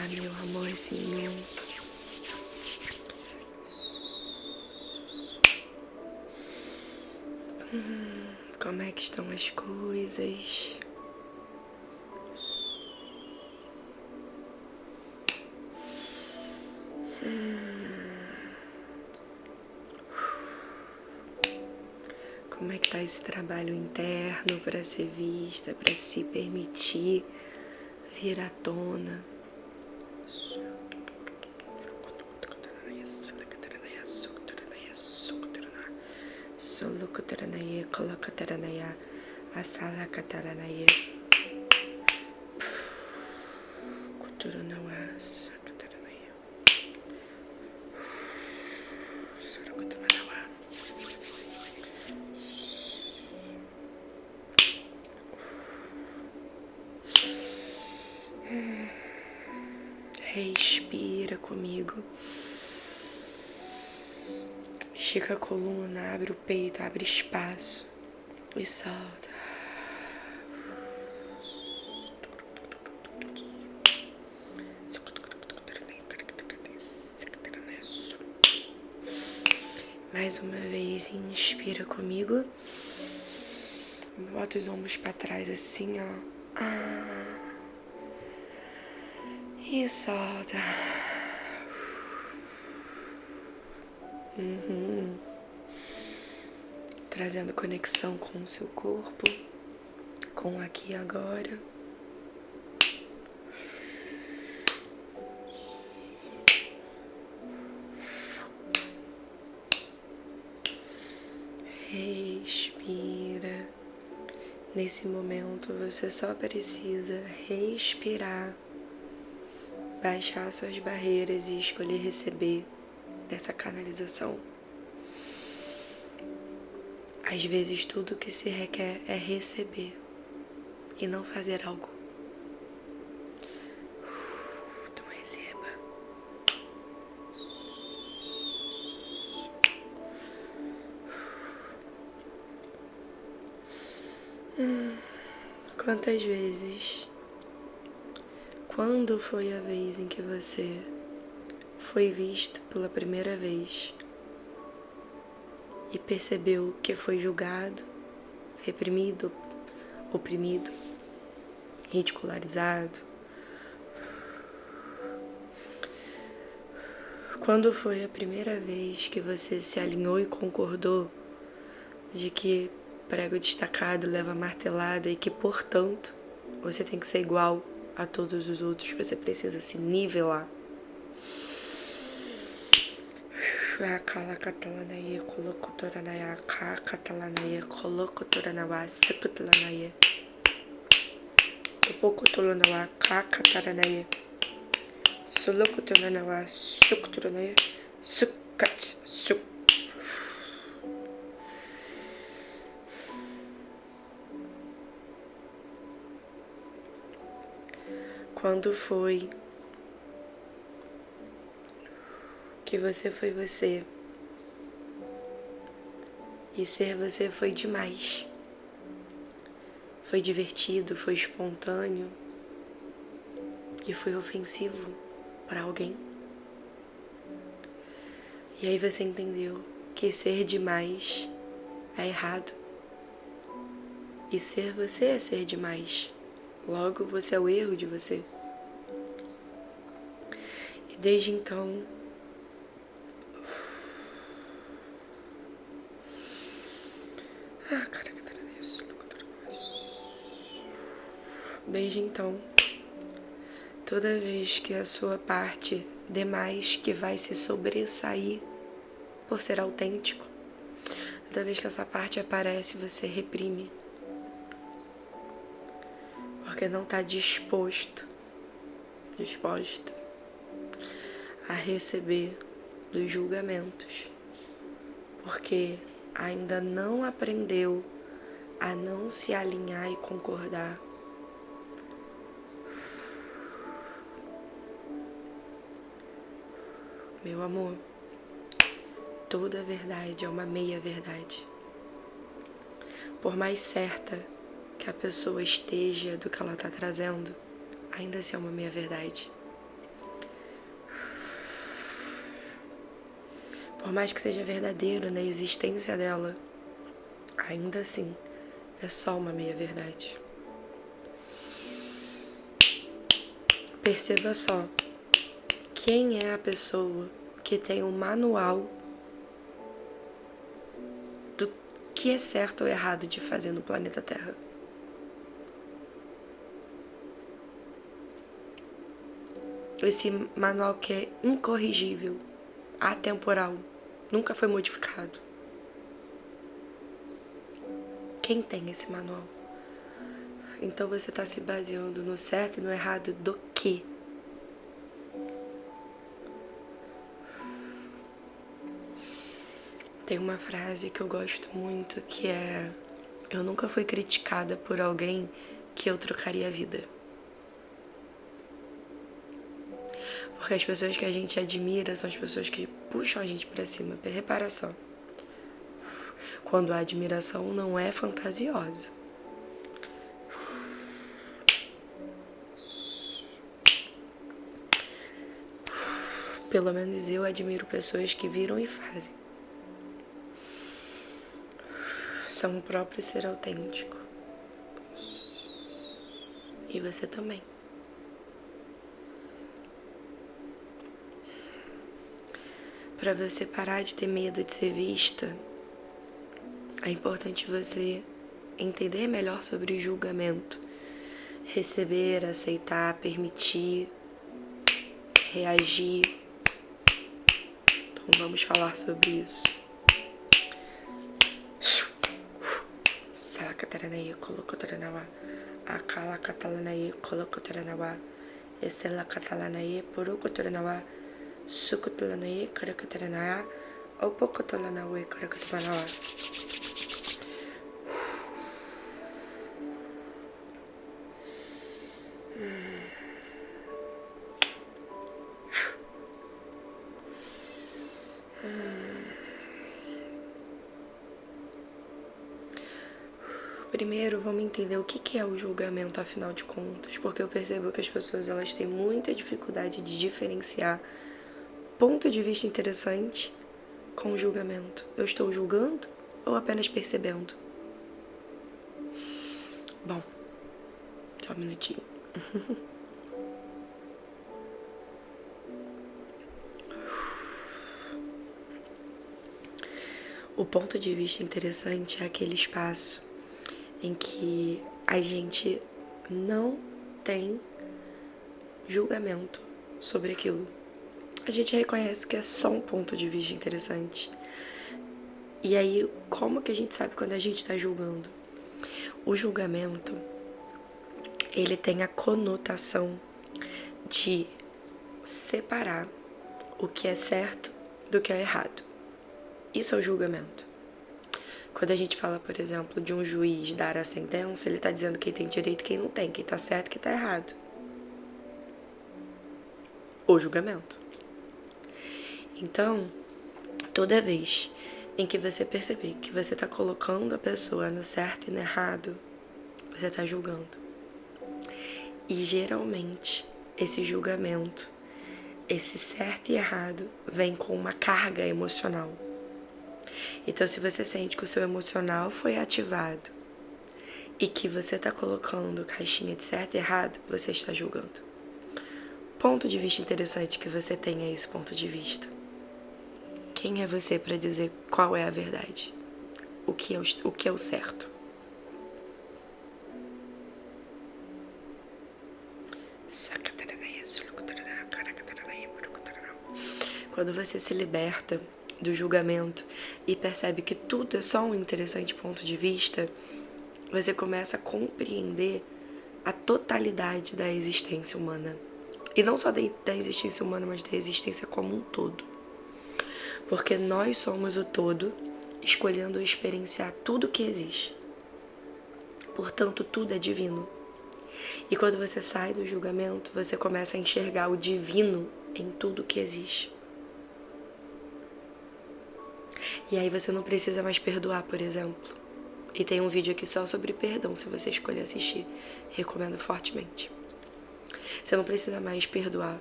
meu amorzinho. Como é que estão as coisas? Como é que tá esse trabalho interno para ser vista, para se permitir vir à tona? Solokotaranaye, Kolokotaranaya, Asalakataranaye, Kuturunawa, Sakataranaye, Sorokotamanawa. Respira comigo. Estica a coluna, abre o peito, abre espaço e solta. Mais uma vez, inspira comigo. Bota os ombros para trás assim, ó. E solta. Trazendo conexão com o seu corpo, com o aqui e agora. Respira. Nesse momento você só precisa respirar, baixar suas barreiras e escolher receber dessa canalização. Às vezes tudo que se requer é receber e não fazer algo. Então receba. Quantas vezes? Quando foi a vez em que você foi visto pela primeira vez e percebeu que foi julgado, reprimido, oprimido, ridicularizado? Quando foi a primeira vez que você se alinhou e concordou de que prego destacado leva martelada e que, portanto, você tem que ser igual a todos os outros, você precisa se nivelar? Kalakatalanaye, Kolokotoranaya, Kakatalanaye, Kolokotoranawa, Sikutalanaye, Topokotolanawa, Kakataranaye, Solokotoranawa, Sukutoranaye, Sukat, Suk. Quando foi que você foi você e ser você foi demais? Foi divertido, foi espontâneo e foi ofensivo para alguém? E aí você entendeu que ser demais é errado e ser você é ser demais. Logo, você é o erro de você. E desde então, toda vez que a sua parte demais que vai se sobressair por ser autêntico, toda vez que essa parte aparece, você reprime. Porque não está disposta a receber dos julgamentos. Porque ainda não aprendeu a não se alinhar e concordar. Meu amor, toda verdade é uma meia-verdade. Por mais certa que a pessoa esteja do que ela está trazendo, ainda assim é uma meia-verdade. Por mais que seja verdadeiro na existência dela, ainda assim é só uma meia-verdade. Perceba só, quem é a pessoa que tem um manual do que é certo ou errado de fazer no planeta Terra? Esse manual que é incorrigível, atemporal, nunca foi modificado. Quem tem esse manual? Então você está se baseando no certo e no errado do quê? Tem uma frase que eu gosto muito que é: eu nunca fui criticada por alguém que eu trocaria a vida. Porque as pessoas que a gente admira são as pessoas que puxam a gente pra cima. Repara só. Quando a admiração não é fantasiosa. Pelo menos eu admiro pessoas que viram e fazem. São o próprio ser autêntico. E você também. Para você parar de ter medo de ser vista, é importante você entender melhor sobre julgamento. Receber, aceitar, permitir, reagir. Então vamos falar sobre isso. Sakataranaí, colocotaranawa. Akala catalanaí, colocotaranawa. Estela catalanaí, porocotaranawa. Sukutalanaí, caracataranaya. Opocotalanaui, caracatanawa. Primeiro, vamos entender o que é o julgamento, afinal de contas, porque eu percebo que as pessoas elas têm muita dificuldade de diferenciar ponto de vista interessante com julgamento. Eu estou julgando ou apenas percebendo? Bom, só um minutinho. O ponto de vista interessante é aquele espaço em que a gente não tem julgamento sobre aquilo. A gente reconhece que é só um ponto de vista interessante. E aí, como que a gente sabe quando a gente está julgando? O julgamento, ele tem a conotação de separar o que é certo do que é errado. Isso é o julgamento. Quando a gente fala, por exemplo, de um juiz dar a sentença, ele está dizendo quem tem direito e quem não tem, quem está certo e quem está errado. O julgamento. Então, toda vez em que você perceber que você está colocando a pessoa no certo e no errado, você está julgando. E geralmente, esse julgamento, esse certo e errado, vem com uma carga emocional. Então, se você sente que o seu emocional foi ativado e que você está colocando caixinha de certo e errado, você está julgando. Ponto de vista interessante que você tenha esse ponto de vista. Quem é você para dizer qual é a verdade? O que é o certo? Quando você se liberta do julgamento e percebe que tudo é só um interessante ponto de vista, você começa a compreender a totalidade da existência humana. E não só da existência humana, mas da existência como um todo. Porque nós somos o todo, escolhendo experienciar tudo que existe. Portanto, tudo é divino. E quando você sai do julgamento, você começa a enxergar o divino em tudo que existe. E aí você não precisa mais perdoar, por exemplo. E tem um vídeo aqui só sobre perdão, se você escolher assistir. Recomendo fortemente. Você não precisa mais perdoar,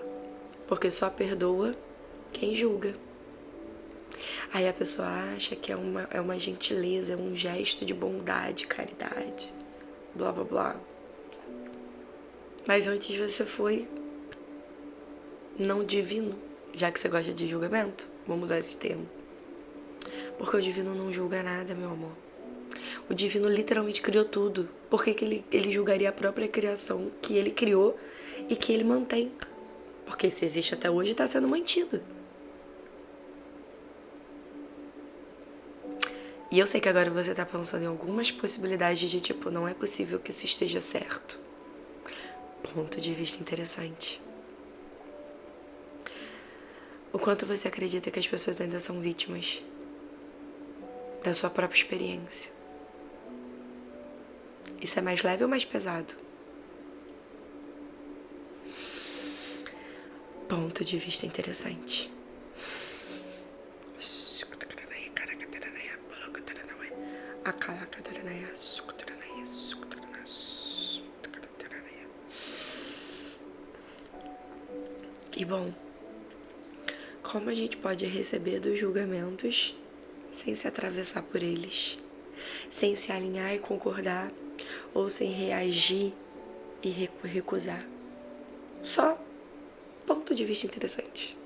porque só perdoa quem julga. Aí a pessoa acha que é uma gentileza, é um gesto de bondade, caridade, blá blá blá. Mas antes você foi não divino, já que você gosta de julgamento, vamos usar esse termo. Porque o divino não julga nada, meu amor. O divino literalmente criou tudo. Por que ele julgaria a própria criação que ele criou e que ele mantém? Porque se existe até hoje, está sendo mantido. E eu sei que agora você tá pensando em algumas possibilidades de tipo, não é possível que isso esteja certo. Ponto de vista interessante. O quanto você acredita que as pessoas ainda são vítimas da sua própria experiência? Isso é mais leve ou mais pesado? Ponto de vista interessante. E bom, como a gente pode receber dos julgamentos sem se atravessar por eles, sem se alinhar e concordar, ou sem reagir e recusar? Só ponto de vista interessante.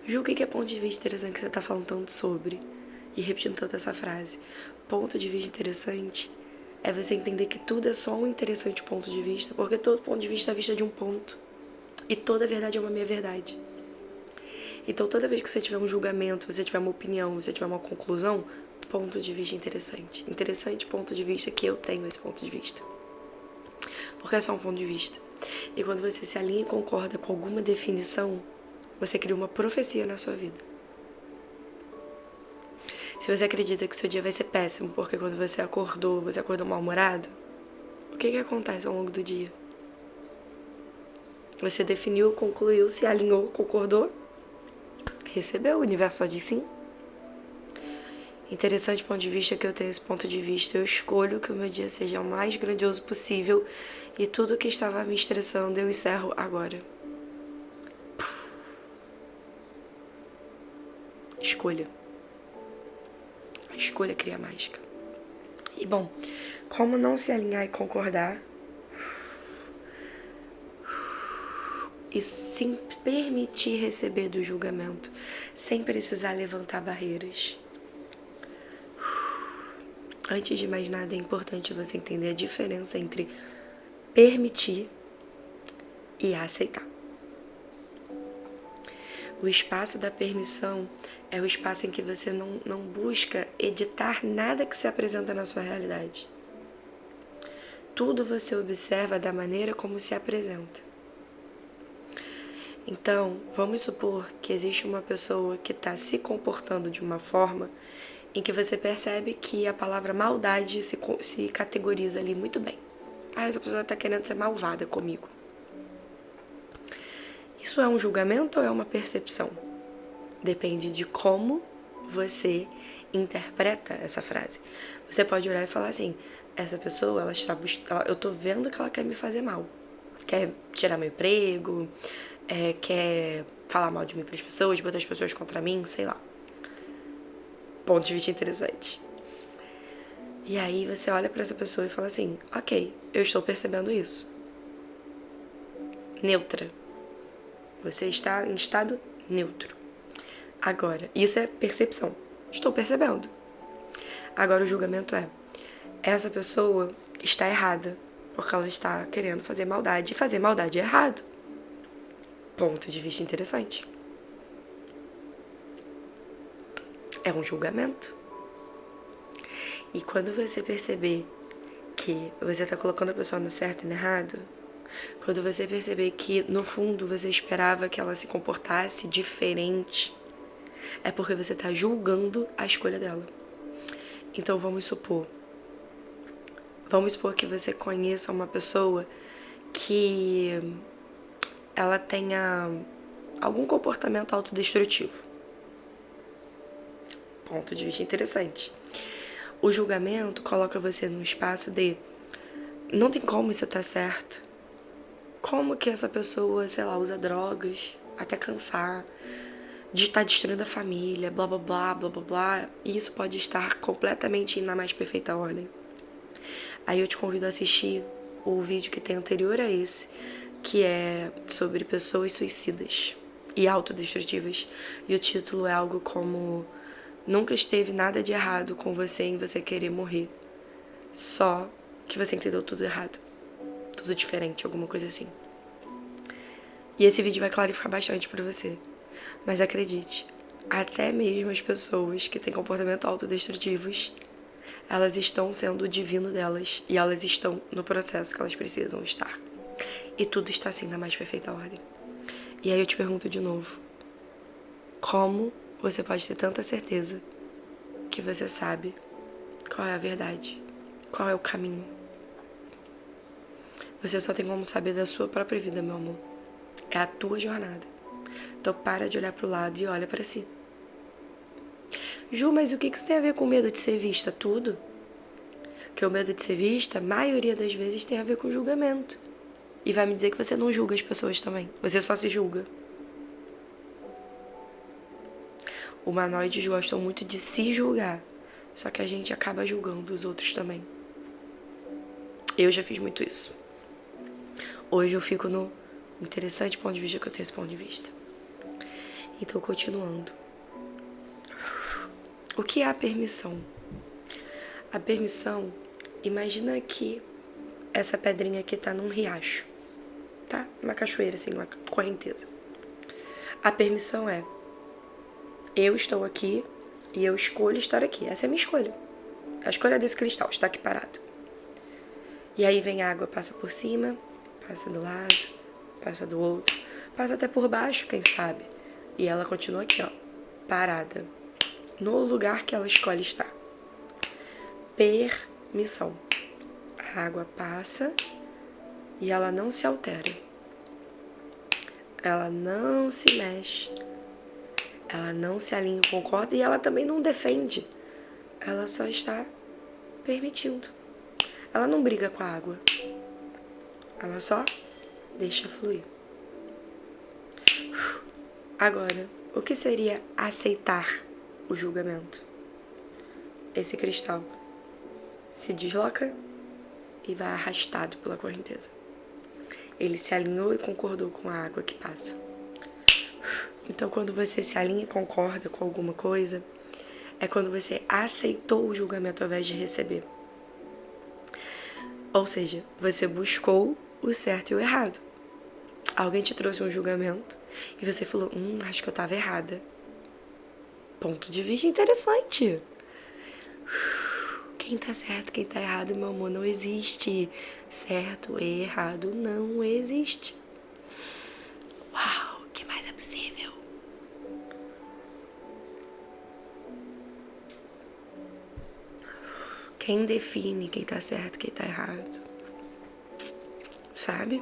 Julgue que é ponto de vista interessante que você tá falando tanto sobre e repetindo tanto essa frase. Ponto de vista interessante é você entender que tudo é só um interessante ponto de vista, porque todo ponto de vista é vista de um ponto. E toda verdade é uma meia verdade. Então toda vez que você tiver um julgamento, você tiver uma opinião, você tiver uma conclusão, ponto de vista interessante. Interessante ponto de vista que eu tenho esse ponto de vista. Porque é só um ponto de vista. E quando você se alinha e concorda com alguma definição, você cria uma profecia na sua vida. Se você acredita que o seu dia vai ser péssimo, porque quando você acordou mal-humorado, o que acontece ao longo do dia? Você definiu, concluiu, se alinhou, concordou, recebeu, o universo só diz sim. Interessante ponto de vista que eu tenho esse ponto de vista. Eu escolho que o meu dia seja o mais grandioso possível e tudo que estava me estressando eu encerro agora. Escolha. A escolha cria mágica. E bom, como não se alinhar e concordar e se permitir receber do julgamento sem precisar levantar barreiras? Antes de mais nada, é importante você entender a diferença entre permitir e aceitar. O espaço da permissão é o espaço em que você não busca editar nada que se apresenta na sua realidade. Tudo você observa da maneira como se apresenta. Então, vamos supor que existe uma pessoa que está se comportando de uma forma em que você percebe que a palavra maldade se categoriza ali muito bem. Ah, essa pessoa está querendo ser malvada comigo. Isso é um julgamento ou é uma percepção? Depende de como você interpreta essa frase. Você pode olhar e falar assim, essa pessoa, ela está eu tô vendo que ela quer me fazer mal. Quer tirar meu emprego, quer falar mal de mim para as pessoas, botar as pessoas contra mim, sei lá. Ponto de vista interessante. E aí você olha para essa pessoa e fala assim, ok, eu estou percebendo isso. Neutra. Você está em estado neutro. Agora, isso é percepção. Estou percebendo. Agora o julgamento é, essa pessoa está errada, porque ela está querendo fazer maldade, e fazer maldade é errado. Ponto de vista interessante. É um julgamento. E quando você perceber que você está colocando a pessoa no certo e no errado, quando você perceber que, no fundo, você esperava que ela se comportasse diferente, é porque você está julgando a escolha dela. Então, vamos supor que você conheça uma pessoa que ela tenha algum comportamento autodestrutivo. Ponto de vista interessante. O julgamento coloca você num espaço de não tem como isso tá certo. Como que essa pessoa, sei lá, usa drogas até cansar, de estar destruindo a família, blá blá blá, blá blá blá, e isso pode estar completamente na mais perfeita ordem. Aí eu te convido a assistir o vídeo que tem anterior a esse, que é sobre pessoas suicidas e autodestrutivas. E o título é algo como: Nunca esteve nada de errado com você em você querer morrer. Só que você entendeu tudo errado. Tudo diferente, alguma coisa assim. E esse vídeo vai clarificar bastante pra você. Mas acredite, até mesmo as pessoas que têm comportamento autodestrutivos, elas estão sendo o divino delas e elas estão no processo que elas precisam estar. E tudo está assim na mais perfeita ordem. E aí eu te pergunto de novo: como você pode ter tanta certeza que você sabe qual é a verdade? Qual é o caminho? Você só tem como saber da sua própria vida, meu amor. É a tua jornada. Então para de olhar pro lado e olha pra si. Ju, mas o que isso tem a ver com o medo de ser vista? Tudo. Porque o medo de ser vista, a maioria das vezes, tem a ver com julgamento. E vai me dizer que você não julga as pessoas também. Você só se julga. Humanoides gostam muito de se julgar. Só que a gente acaba julgando os outros também. Eu já fiz muito isso. Hoje eu fico no interessante ponto de vista que eu tenho esse ponto de vista. Então, continuando. O que é a permissão? A permissão, imagina que essa pedrinha aqui tá num riacho, tá? Uma cachoeira, assim, uma correnteza. A permissão é: eu estou aqui e eu escolho estar aqui. Essa é a minha escolha. A escolha desse cristal, está aqui parado. E aí vem a água, passa por cima, passa do lado, passa do outro, passa até por baixo, quem sabe. E ela continua aqui, ó, parada, no lugar que ela escolhe estar. Permissão. A água passa e ela não se altera. Ela não se mexe. Ela não se alinha com o corpo e ela também não defende. Ela só está permitindo. Ela não briga com a água. Ela só deixa fluir. Agora, o que seria aceitar o julgamento? Esse cristal se desloca e vai arrastado pela correnteza. Ele se alinhou e concordou com a água que passa. Então, quando você se alinha e concorda com alguma coisa, é quando você aceitou o julgamento ao invés de receber. Ou seja, você buscou o certo e o errado. Alguém te trouxe um julgamento e você falou: acho que eu tava errada. Ponto de vista interessante. Quem tá certo, quem tá errado, meu amor, não existe. Certo e errado não existe. Uau, o que mais é possível? Quem define quem tá certo, quem tá errado? Sabe?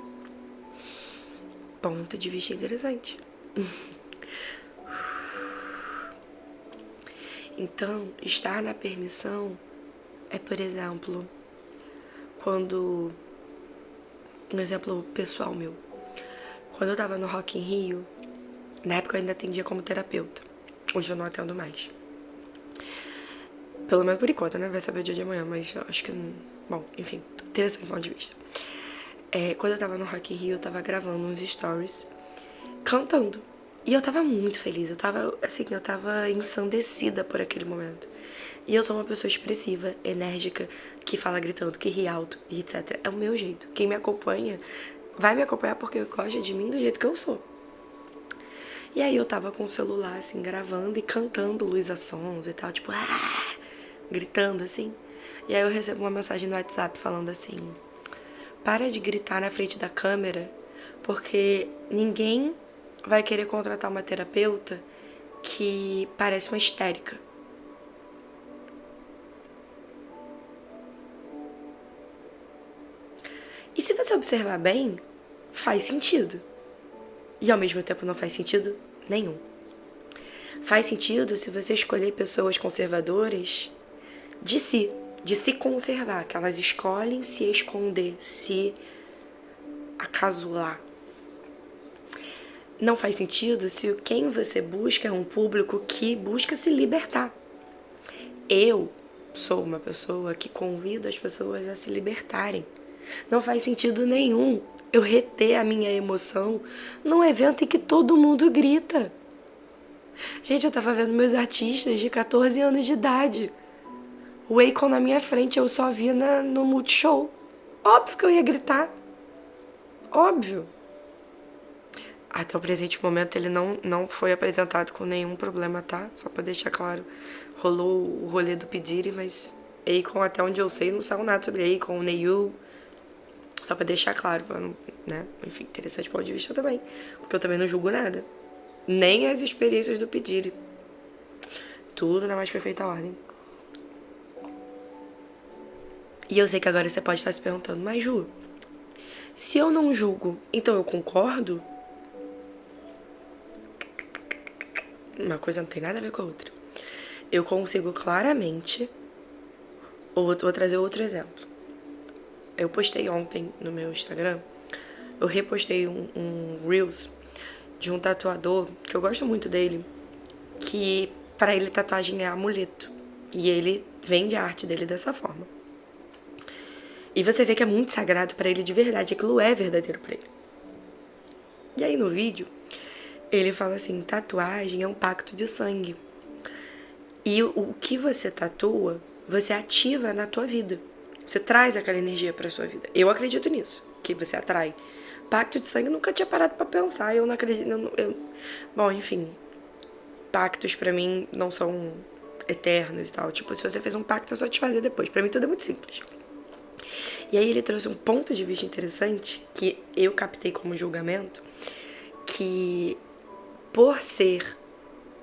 Ponto de vista interessante. Então, estar na permissão é, por exemplo, quando... Um exemplo pessoal meu. Quando eu tava no Rock in Rio, na época eu ainda atendia como terapeuta. Hoje eu não atendo mais. Pelo menos por enquanto, né? Vai saber o dia de amanhã, mas eu acho que... Bom, enfim, interessante ponto de vista. Quando eu tava no Rock in Rio, eu tava gravando uns stories, cantando. E eu tava muito feliz, eu tava ensandecida por aquele momento. E eu sou uma pessoa expressiva, enérgica, que fala gritando, que ri alto e etc. É o meu jeito. Quem me acompanha vai me acompanhar porque gosta de mim do jeito que eu sou. E aí eu tava com o celular, assim, gravando e cantando Luísa Sons e tal, tipo, gritando, assim. E aí eu recebo uma mensagem no WhatsApp falando assim: para de gritar na frente da câmera, porque ninguém vai querer contratar uma terapeuta que parece uma histérica. E se você observar bem, faz sentido. E ao mesmo tempo não faz sentido nenhum. Faz sentido se você escolher pessoas conservadoras de se conservar, que elas escolhem se esconder, se acasular. não faz sentido se quem você busca é um público que busca se libertar. Eu sou uma pessoa que convido as pessoas a se libertarem. Não faz sentido nenhum eu reter a minha emoção num evento em que todo mundo grita. Gente, eu tava vendo meus artistas de 14 anos de idade. O Akon na minha frente, eu só vi no Multishow. Óbvio que eu ia gritar. Óbvio. Até o presente momento ele não foi apresentado com nenhum problema, tá? Só pra deixar claro. Rolou o rolê do Pediri, mas Akon, até onde eu sei, não saiu nada sobre Akon, Neil. Só pra deixar claro, né? Enfim, interessante ponto de vista também. Porque eu também não julgo nada. Nem as experiências do Pediri. Tudo na mais perfeita ordem. E eu sei que agora você pode estar se perguntando, mas Ju, se eu não julgo, então eu concordo? Uma coisa não tem nada a ver com a outra. Eu consigo claramente... Vou trazer outro exemplo. Eu postei ontem no meu Instagram, eu repostei um Reels de um tatuador, que eu gosto muito dele, que para ele tatuagem é amuleto. E ele vende a arte dele dessa forma. E você vê que é muito sagrado pra ele de verdade, aquilo é verdadeiro pra ele. E aí no vídeo, ele fala assim, tatuagem é um pacto de sangue. E o que você tatua, você ativa na tua vida. Você traz aquela energia pra sua vida. Eu acredito nisso, que você atrai. Pacto de sangue eu nunca tinha parado pra pensar, eu não acredito... Bom, enfim, pactos pra mim não são eternos e tal. Tipo, se você fez um pacto, é só te fazer depois. Pra mim tudo é muito simples. E aí ele trouxe um ponto de vista interessante, que eu captei como julgamento, que por ser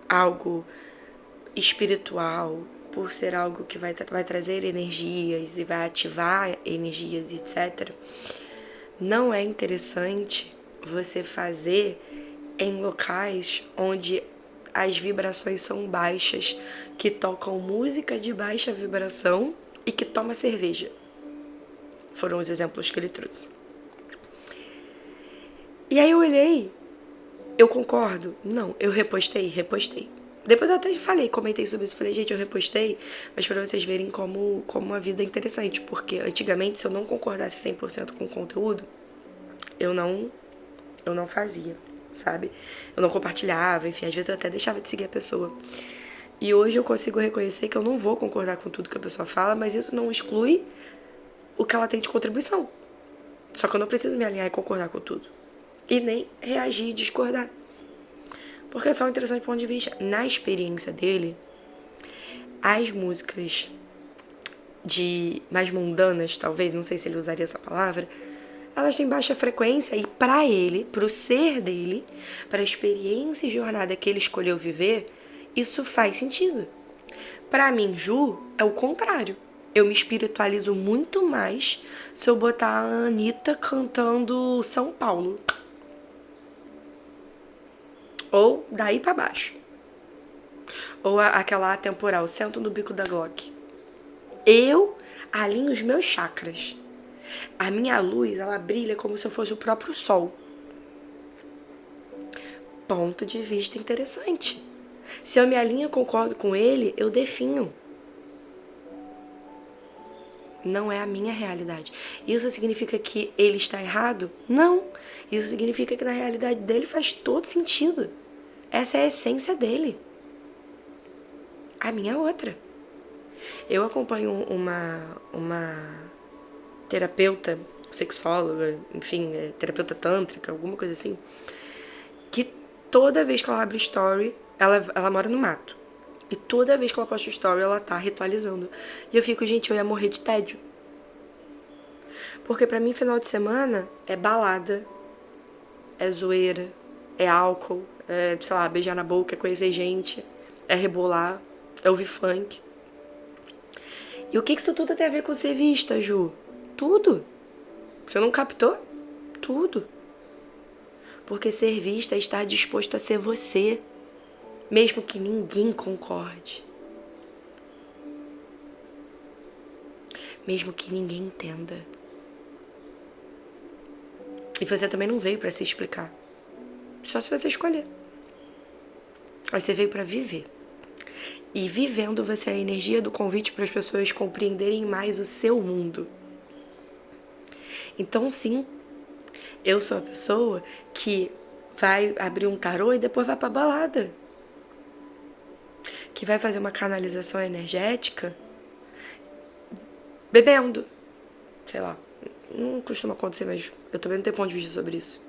algo espiritual, por ser algo que vai trazer energias e vai ativar energias, etc., não é interessante você fazer em locais onde as vibrações são baixas, que tocam música de baixa vibração e que toma cerveja. Foram os exemplos que ele trouxe. E aí eu olhei, eu concordo? Não, eu repostei. Depois eu até comentei sobre isso, falei, gente, eu repostei, mas pra vocês verem como a vida é interessante, porque antigamente, se eu não concordasse 100% com o conteúdo, eu não fazia, sabe? Eu não compartilhava, enfim, às vezes eu até deixava de seguir a pessoa. E hoje eu consigo reconhecer que eu não vou concordar com tudo que a pessoa fala, mas isso não exclui o que ela tem de contribuição. Só que eu não preciso me alinhar e concordar com tudo. E nem reagir e discordar. Porque é só um interessante ponto de vista. Na experiência dele, as músicas mais mundanas, talvez, não sei se ele usaria essa palavra, elas têm baixa frequência e pra ele, pro ser dele, pra experiência e jornada que ele escolheu viver, isso faz sentido. Pra mim, Ju, é o contrário. Eu me espiritualizo muito mais se eu botar a Anitta cantando São Paulo. Ou daí pra baixo. Ou aquela atemporal, Sento no Bico da Glock. Eu alinho os meus chakras. A minha luz, ela brilha como se eu fosse o próprio sol. Ponto de vista interessante. Se eu me alinho e concordo com ele, eu defino. Não é a minha realidade. Isso significa que ele está errado? Não. Isso significa que na realidade dele faz todo sentido. Essa é a essência dele. A minha é outra. Eu acompanho uma terapeuta, sexóloga, enfim, terapeuta tântrica, alguma coisa assim, que toda vez que ela abre story, ela mora no mato. E toda vez que ela posta story, ela tá ritualizando. E eu fico, gente, eu ia morrer de tédio. Porque pra mim, final de semana é balada, é zoeira, é álcool, é, sei lá, beijar na boca, é conhecer gente, é rebolar, é ouvir funk. E o que isso tudo tem a ver com ser vista, Ju? Tudo. Você não captou? Tudo. Porque ser vista é estar disposto a ser você, mesmo que ninguém concorde. Mesmo que ninguém entenda. E você também não veio pra se explicar. Só se você escolher. Mas você veio pra viver. E vivendo você é a energia do convite para as pessoas compreenderem mais o seu mundo. Então, sim, eu sou a pessoa que vai abrir um tarô e depois vai pra balada. Que vai fazer uma canalização energética bebendo. Sei lá. Não costuma acontecer, mas eu também não tenho ponto de vista sobre isso.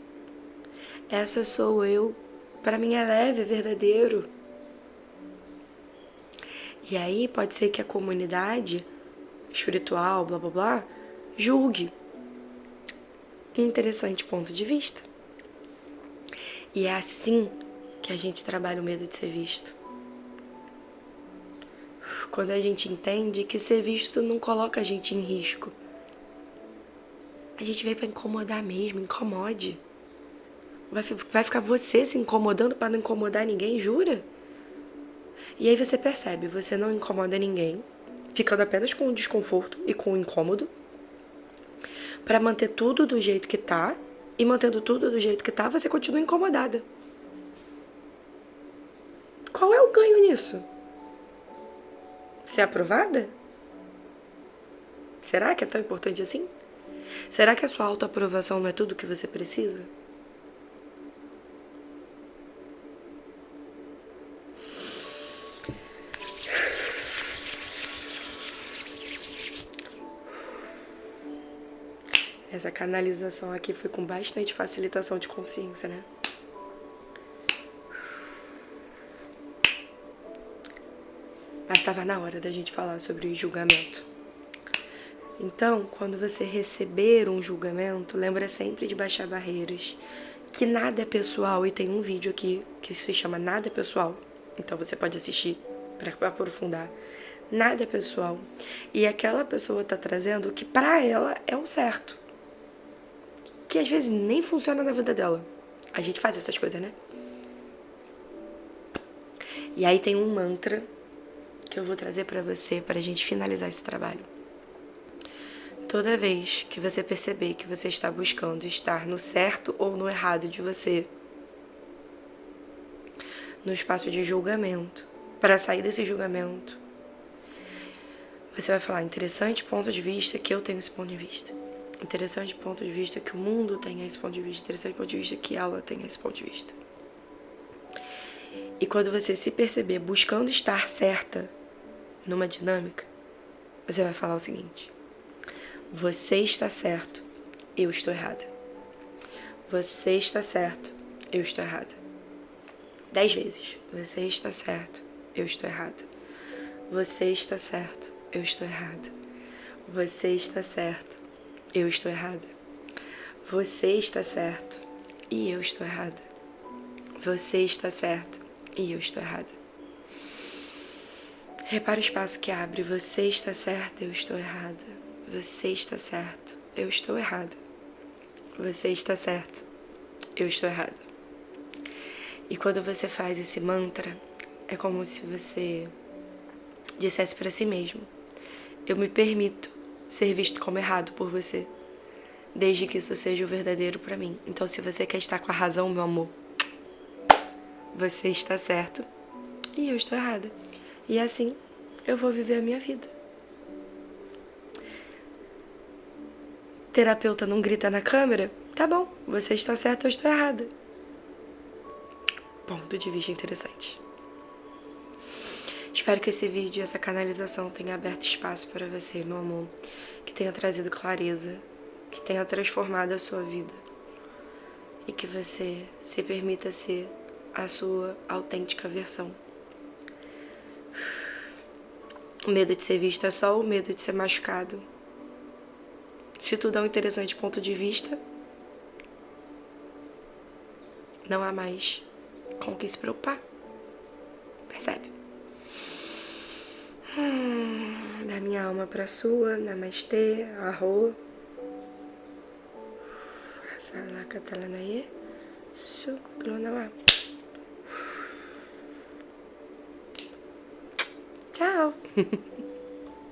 Essa sou eu. Pra mim é leve, é verdadeiro. E aí pode ser que a comunidade espiritual, blá blá blá, julgue. Interessante ponto de vista. E é assim que a gente trabalha o medo de ser visto. Quando a gente entende que ser visto não coloca a gente em risco. A gente veio pra incomodar mesmo, incomode. Vai ficar você se incomodando pra não incomodar ninguém, jura? E aí você percebe, você não incomoda ninguém, ficando apenas com o desconforto e com o incômodo, pra manter tudo do jeito que tá, e mantendo tudo do jeito que tá, você continua incomodada. Qual é o ganho nisso? Ser aprovada? Será que é tão importante assim? Será que a sua autoaprovação não é tudo o que você precisa? Essa canalização aqui foi com bastante facilitação de consciência, né? Mas tava na hora da gente falar sobre julgamento. Então, quando você receber um julgamento, lembra sempre de baixar barreiras. Que nada é pessoal, e tem um vídeo aqui que se chama Nada é Pessoal. Então você pode assistir para aprofundar. Nada é pessoal. E aquela pessoa tá trazendo o que pra ela é o certo. Que às vezes nem funciona na vida dela. A gente faz essas coisas, né? E aí tem um mantra que eu vou trazer pra você pra gente finalizar esse trabalho. Toda vez que você perceber que você está buscando estar no certo ou no errado de você, no espaço de julgamento, para sair desse julgamento, você vai falar, interessante ponto de vista que eu tenho esse ponto de vista. Interessante ponto de vista que o mundo tenha esse ponto de vista. Interessante ponto de vista que ela tenha esse ponto de vista. E quando você se perceber buscando estar certa numa dinâmica, você vai falar o seguinte: você está certo, eu estou errada. Você está certo, eu estou errada. 10 vezes. Você está certo, eu estou errada. Você está certo, eu estou errada. Você está certo, eu estou errada. Você está certo e eu estou errada. Você está certo e eu estou errada. Repara o espaço que abre. Você está certo, eu estou errada. Você está certo, eu estou errada. Você está certo, eu estou errada. E quando você faz esse mantra, é como se você dissesse para si mesmo: eu me permito ser visto como errado por você, desde que isso seja o verdadeiro para mim. Então, se você quer estar com a razão, meu amor, você está certo e eu estou errada. E assim eu vou viver a minha vida. Terapeuta não grita na câmera? Tá bom, você está certo, eu estou errada. Ponto de vista interessante. Espero que esse vídeo e essa canalização tenha aberto espaço para você, meu amor, que tenha trazido clareza, que tenha transformado a sua vida e que você se permita ser a sua autêntica versão. O medo de ser visto é só o medo de ser machucado. Se tudo é um interessante ponto de vista, não há mais com o que se preocupar. Percebe? Da minha alma pra sua, namastê, arro. Salakatalanaye, sukutlonawá. Tchau!